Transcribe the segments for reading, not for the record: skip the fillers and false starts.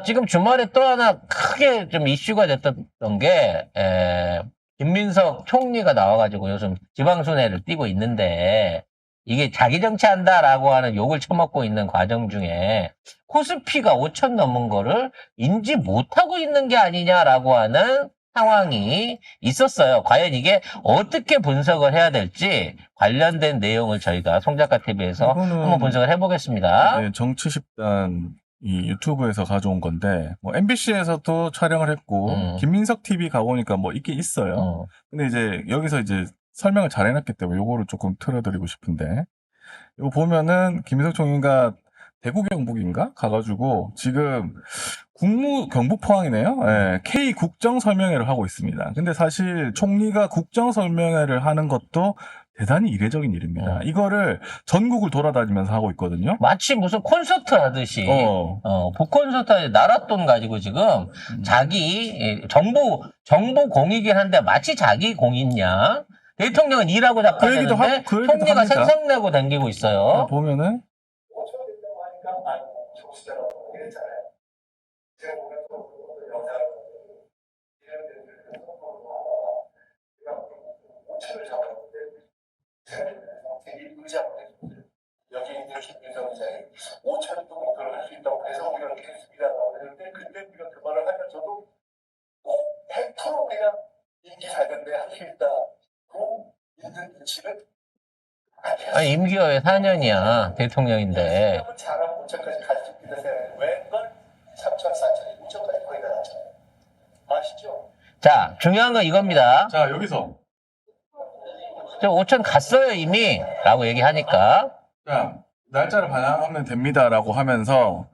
지금 주말에 또 하나 크게 좀 이슈가 됐던 게, 김민석 총리가 나와가지고 요즘 지방순회를 띄고 있는데, 이게 자기 정치한다라고 하는 욕을 처먹고 있는 과정 중에 코스피가 5천 넘은 거를 인지 못하고 있는 게 아니냐라고 하는 상황이 있었어요. 과연 이게 어떻게 분석을 해야 될지 관련된 내용을 저희가 송작가 TV에서 한번 분석을 해보겠습니다. 네, 정치십단 이 유튜브에서 가져온 건데 뭐 MBC에서도 촬영을 했고 김민석 TV 가보니까 뭐 있긴 있어요. 근데 이제 여기서 이제 설명을 잘 해놨기 때문에 요거를 조금 틀어드리고 싶은데 이거 보면은 김민석 총리가 대구 경북인가 가가지고 지금 경북 포항이네요. 예, K 국정 설명회를 하고 있습니다. 근데 사실 총리가 국정 설명회를 하는 것도 대단히 이례적인 일입니다. 이거를 전국을 돌아다니면서 하고 있거든요. 마치 무슨 콘서트 하듯이 복콘서트 하듯이 나라 돈 가지고 지금 자기 정부 공이긴 한데 마치 자기 공이냐. 대통령은 일하고 자꾸 그 얘기도 하는데 그 얘기도 총리가 합니다. 생색 내고 다니고 있어요. 보면은 여기 있는 김민석 기자님 5천도 목표를 할 수 있다고 해서 우리가 이렇게 했습니다라고 했는데 근데 우리가 그 말을 하면서도 꼭 100% 우리가 임기 잘 된대 할 수 있다고 있는 눈치를 아니, 임기가 왜 4년이야 대통령인데. 잘하면 5천까지 갈 수 있다 생각해. 왜 그걸 3천, 4천, 5천까지 거의 다 낮춰요. 아시죠? 자, 중요한 건 이겁니다. 자 여기서 저 5천 갔어요 이미 라고 얘기하니까 자 날짜를 반영하면 됩니다라고 하면서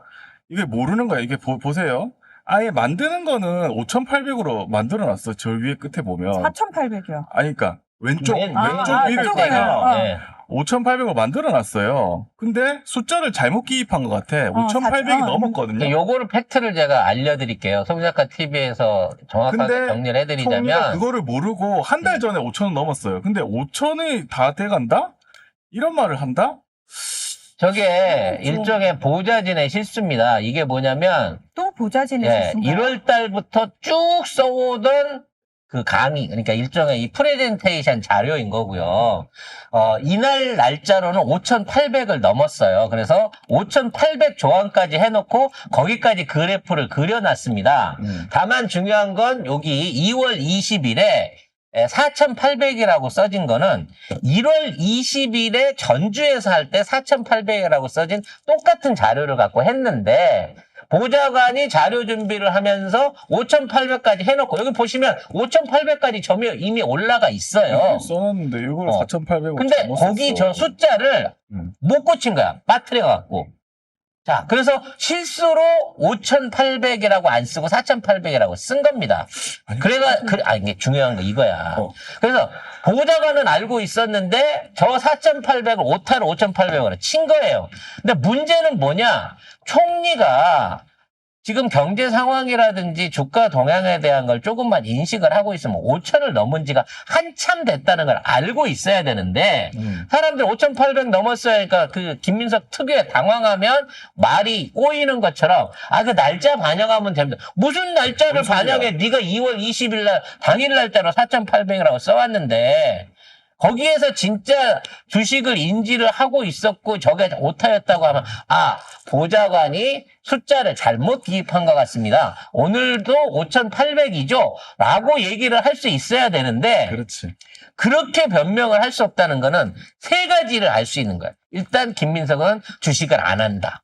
이게 모르는 거예요. 이게 보세요. 아예 만드는 거는 5,800으로 만들어 놨어. 저 위에 끝에 보면 4,800이요. 아니 그러니까 왼쪽 위를 그쪽에요. 떼가 네. 5,800으로 만들어 놨어요. 근데 숫자를 잘못 기입한 것 같아. 5,800이 넘었거든요. 요거를 팩트를 제가 알려드릴게요. 송작가 TV에서 정확하게 근데 정리를 총리가 해드리자면 그거를 모르고 한 달 전에 5,000원 넘었어요. 근데 5,000원이 다 돼간다? 이런 말을 한다? 저게 일종의 보좌진의 실수입니다. 이게 뭐냐면 또 보좌진의 실수인가요? 1월 달부터 쭉 써오던 그 강의, 그러니까 일종의 이 프레젠테이션 자료인 거고요. 이날 날짜로는 5,800을 넘었어요. 그래서 5,800 조항까지 해놓고 거기까지 그래프를 그려놨습니다. 다만 중요한 건 여기 2월 20일에 4,800이라고 써진 거는 1월 20일에 전주에서 할 때 4,800이라고 써진 똑같은 자료를 갖고 했는데 보좌관이 자료 준비를 하면서 5,800까지 해놓고 여기 보시면 5,800까지 점이 이미 올라가 있어요. 써놨는데 이걸 4,800으로 근데 거기 저 숫자를 못 고친 거야. 빠뜨려갖고. 자, 그래서 실수로 5,800이라고 안 쓰고 4,800이라고 쓴 겁니다. 이게 중요한 거 이거야. 그래서 보좌관은 알고 있었는데 저 4,800을 오타로 5,800으로 친 거예요. 근데 문제는 뭐냐? 총리가 지금 경제 상황이라든지 주가 동향에 대한 걸 조금만 인식을 하고 있으면 5천을 넘은 지가 한참 됐다는 걸 알고 있어야 되는데 사람들 5,800 넘었어야 하니까 그 김민석 특유의 당황하면 말이 꼬이는 것처럼 그 날짜 반영하면 됩니다. 무슨 날짜를 반영해? 네가 2월 20일 날 당일 날짜로 4,800이라고 써왔는데 거기에서 진짜 주식을 인지를 하고 있었고 저게 오타였다고 하면 보좌관이 숫자를 잘못 기입한 것 같습니다. 오늘도 5,800이죠? 라고 얘기를 할 수 있어야 되는데 그렇지. 그렇게 변명을 할 수 없다는 거는 세 가지를 알 수 있는 거예요. 일단 김민석은 주식을 안 한다.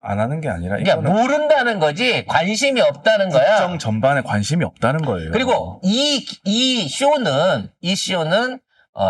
안 하는 게 아니라 그러니까 이거는 모른다는 거지 관심이 없다는 거야. 국정 전반에 관심이 없다는 거예요. 그리고 이 쇼는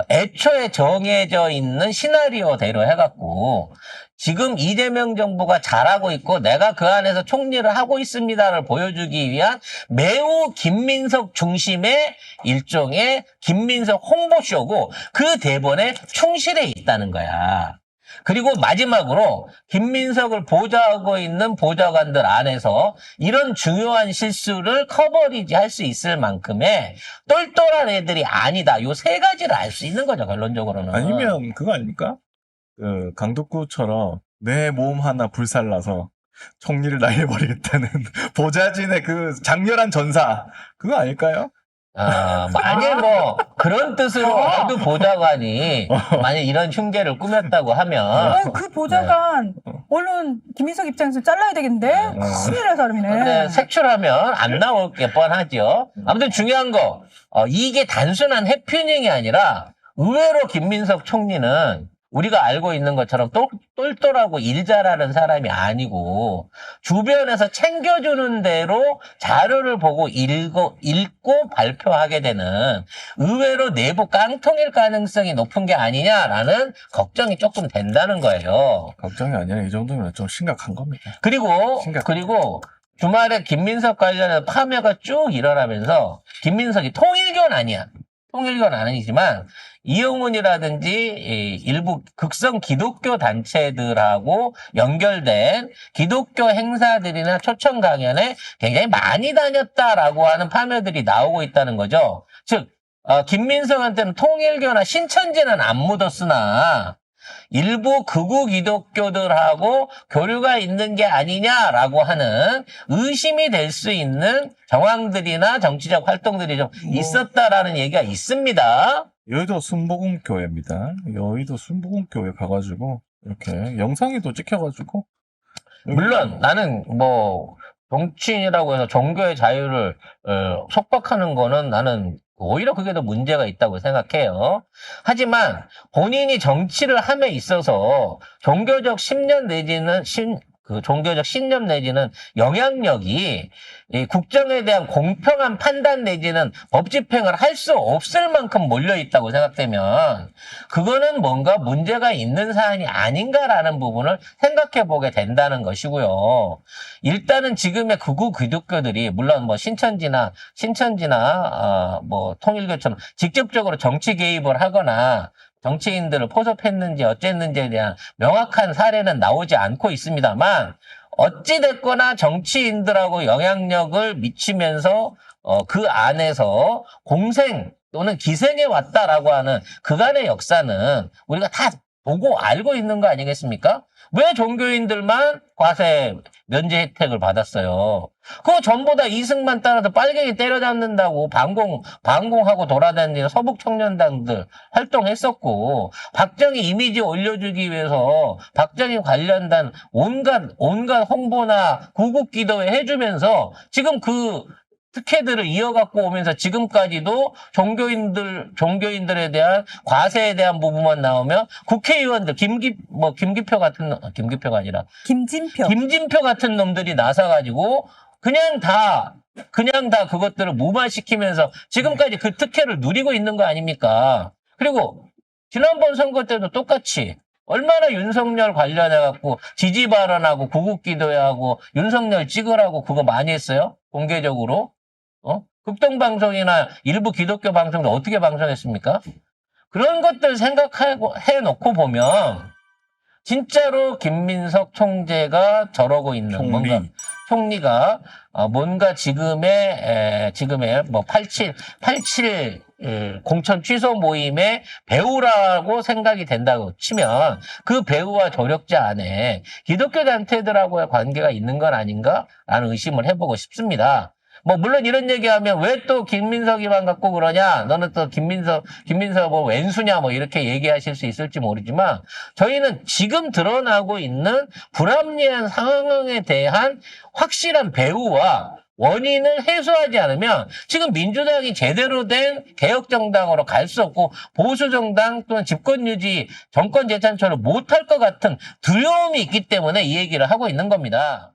애초에 정해져 있는 시나리오대로 해갖고 지금 이재명 정부가 잘하고 있고 내가 그 안에서 총리를 하고 있습니다를 보여주기 위한 매우 김민석 중심의 일종의 김민석 홍보쇼고 그 대본에 충실해 있다는 거야. 그리고 마지막으로 김민석을 보좌하고 있는 보좌관들 안에서 이런 중요한 실수를 커버리지 할 수 있을 만큼의 똘똘한 애들이 아니다. 요 세 가지를 알 수 있는 거죠, 결론적으로는. 아니면 그거 아닙니까? 그 강덕구처럼 내 몸 하나 불살라서 총리를 날려버리겠다는 보좌진의 그 장렬한 전사 그거 아닐까요? 만약 뭐 그런 뜻으로 어느 보좌관이 만약 이런 흉계를 꾸몄다고 하면 그 보좌관 얼른 김인석 입장에서 잘라야 되겠는데 큰일 날 사람이네. 근데 색출하면 안 나올 게 뻔하죠. 아무튼 중요한 거 이게 단순한 해프닝이 아니라 의외로 김민석 총리는 우리가 알고 있는 것처럼 똘똘하고 일 잘하는 사람이 아니고 주변에서 챙겨주는 대로 자료를 보고 읽고 발표하게 되는 의외로 내부 깡통일 가능성이 높은 게 아니냐라는 걱정이 조금 된다는 거예요. 걱정이 아니라 이 정도면 좀 심각한 겁니다. 그리고 주말에 김민석 관련해서 파묘가 쭉 일어나면서 김민석이 통일교는 아니야. 통일교는 아니지만 이용훈이라든지 일부 극성 기독교 단체들하고 연결된 기독교 행사들이나 초청 강연에 굉장히 많이 다녔다라고 하는 파묘들이 나오고 있다는 거죠. 즉 김민석한테는 통일교나 신천지는 안 묻었으나 일부 극우 기독교들하고 교류가 있는 게 아니냐라고 하는 의심이 될 수 있는 정황들이나 정치적 활동들이 좀 있었다라는 얘기가 있습니다. 여의도 순복음교회입니다. 여의도 순복음교회 가가지고 이렇게 영상이 또 찍혀가지고 물론 나는 뭐 정치인이라고 해서 종교의 자유를 속박하는 거는 나는 오히려 그게 더 문제가 있다고 생각해요. 하지만 본인이 정치를 함에 있어서 종교적 신념 내지는 영향력이 이 국정에 대한 공평한 판단 내지는 법 집행을 할 수 없을 만큼 몰려 있다고 생각되면 그거는 뭔가 문제가 있는 사안이 아닌가라는 부분을 생각해 보게 된다는 것이고요. 일단은 지금의 극우 기독교들이 물론 뭐 신천지나 뭐 통일교처럼 직접적으로 정치 개입을 하거나 정치인들을 포섭했는지 어쨌는지에 대한 명확한 사례는 나오지 않고 있습니다만 어찌됐거나 정치인들하고 영향력을 미치면서 그 안에서 공생 또는 기생해 왔다라고 하는 그간의 역사는 우리가 다 보고 알고 있는 거 아니겠습니까? 왜 종교인들만 과세 면제 혜택을 받았어요? 그거 전부 다 이승만 따라서 빨갱이 때려잡는다고 방공하고 돌아다니는 서북청년단들 활동했었고, 박정희 이미지 올려주기 위해서 박정희 관련된 온갖 홍보나 구국기도회 해주면서 지금 그 특혜들을 이어갖고 오면서 지금까지도 종교인들에 대한 과세에 대한 부분만 나오면 국회의원들 김기표가 아니라 김진표 같은 놈들이 나서가지고 그냥 다 그것들을 무마시키면서 지금까지 그 특혜를 누리고 있는 거 아닙니까? 그리고 지난번 선거 때도 똑같이 얼마나 윤석열 관련해갖고 지지 발언하고 구국기도회하고 윤석열 찍으라고 그거 많이 했어요? 공개적으로. 극동방송이나 일부 기독교 방송도 어떻게 방송했습니까? 그런 것들 생각해놓고 보면 진짜로 김민석 총재가 저러고 있는 총리가 뭔가 지금의 뭐 87 공천 취소 모임의 배우라고 생각이 된다고 치면 그 배우와 조력자 안에 기독교 단체들하고의 관계가 있는 건 아닌가라는 의심을 해보고 싶습니다. 뭐 물론 이런 얘기하면 왜 또 김민석이만 갖고 그러냐, 너는 또 김민석 뭐 왼수냐, 뭐 이렇게 얘기하실 수 있을지 모르지만 저희는 지금 드러나고 있는 불합리한 상황에 대한 확실한 배후와 원인을 해소하지 않으면 지금 민주당이 제대로 된 개혁정당으로 갈 수 없고 보수정당 또는 집권유지 정권 재창출을 못할 것 같은 두려움이 있기 때문에 이 얘기를 하고 있는 겁니다.